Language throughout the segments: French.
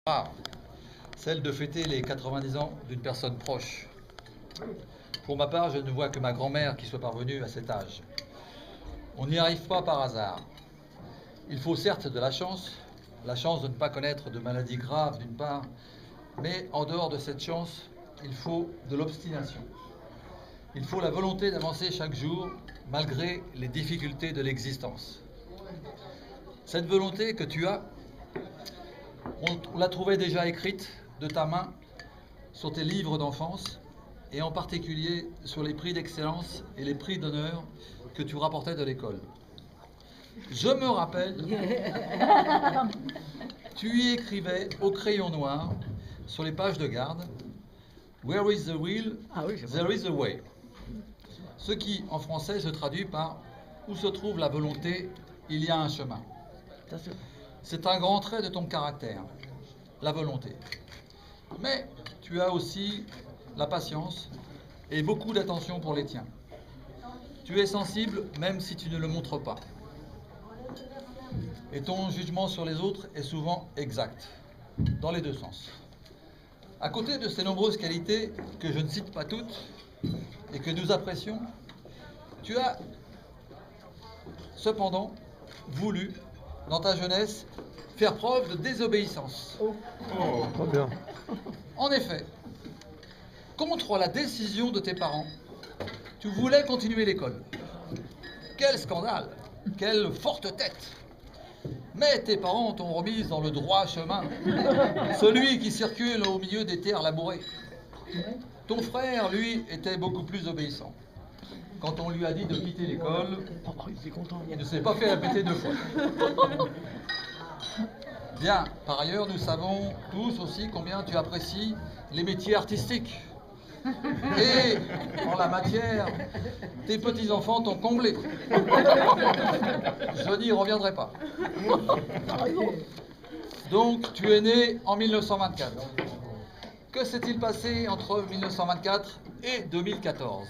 Rare, celle de fêter les 90 ans d'une personne proche. Pour ma part, je ne vois que ma grand-mère qui soit parvenue à cet âge. On n'y arrive pas par hasard. Il faut certes de la chance de ne pas connaître de maladies graves d'une part, mais en dehors de cette chance, il faut de l'obstination. Il faut la volonté d'avancer chaque jour, malgré les difficultés de l'existence. Cette volonté que tu as, on l'a trouvée déjà écrite de ta main sur tes livres d'enfance et en particulier sur les prix d'excellence et les prix d'honneur que tu rapportais de l'école. Je me rappelle, tu y écrivais au crayon noir sur les pages de garde « Where is the will, there is a way », ce qui en français se traduit par « Où se trouve la volonté, il y a un chemin ». C'est un grand trait de ton caractère, la volonté. Mais tu as aussi la patience et beaucoup d'attention pour les tiens. Tu es sensible même si tu ne le montres pas. Et ton jugement sur les autres est souvent exact, dans les deux sens. À côté de ces nombreuses qualités, que je ne cite pas toutes, et que nous apprécions, tu as cependant voulu, dans ta jeunesse, faire preuve de désobéissance. Très bien. En effet, contre la décision de tes parents, tu voulais continuer l'école. Quel scandale! Quelle forte tête! Mais tes parents t'ont remise dans le droit chemin, celui qui circule au milieu des terres labourées. Ton frère, lui, était beaucoup plus obéissant. Quand on lui a dit de quitter l'école, il ne s'est pas fait répéter deux fois. Bien, par ailleurs, nous savons tous aussi combien tu apprécies les métiers artistiques. Et en la matière, tes petits-enfants t'ont comblé. Je n'y reviendrai pas. Donc, tu es né en 1924. Que s'est-il passé entre 1924 et 2014?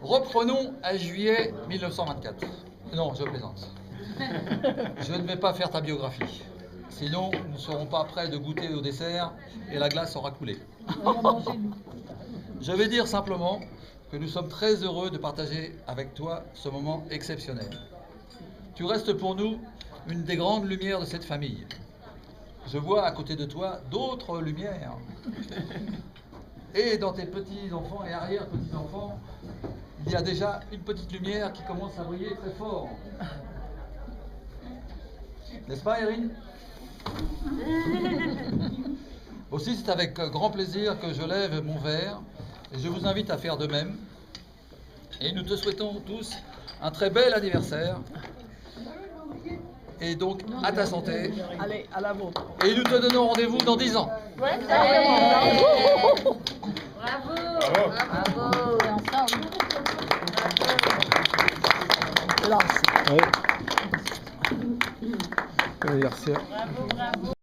Reprenons à juillet 1924. Non, je plaisante. Je ne vais pas faire ta biographie. Sinon, nous ne serons pas prêts de goûter au dessert et la glace aura coulé. Je vais dire simplement que nous sommes très heureux de partager avec toi ce moment exceptionnel. Tu restes pour nous une des grandes lumières de cette famille. Je vois à côté de toi d'autres lumières. Et dans tes petits-enfants et arrière-petits-enfants, il y a déjà une petite lumière qui commence à briller très fort. N'est-ce pas, Erin? Aussi, c'est avec grand plaisir que je lève mon verre et je vous invite à faire de même. Et nous te souhaitons tous un très bel anniversaire. Et donc, à ta santé. Allez, à la vôtre. Et nous te donnons rendez-vous dans 10 ans. Ouais, Bravo! Bravo! Et ensemble. lance. Oui. Anniversaire. Bravo, bravo.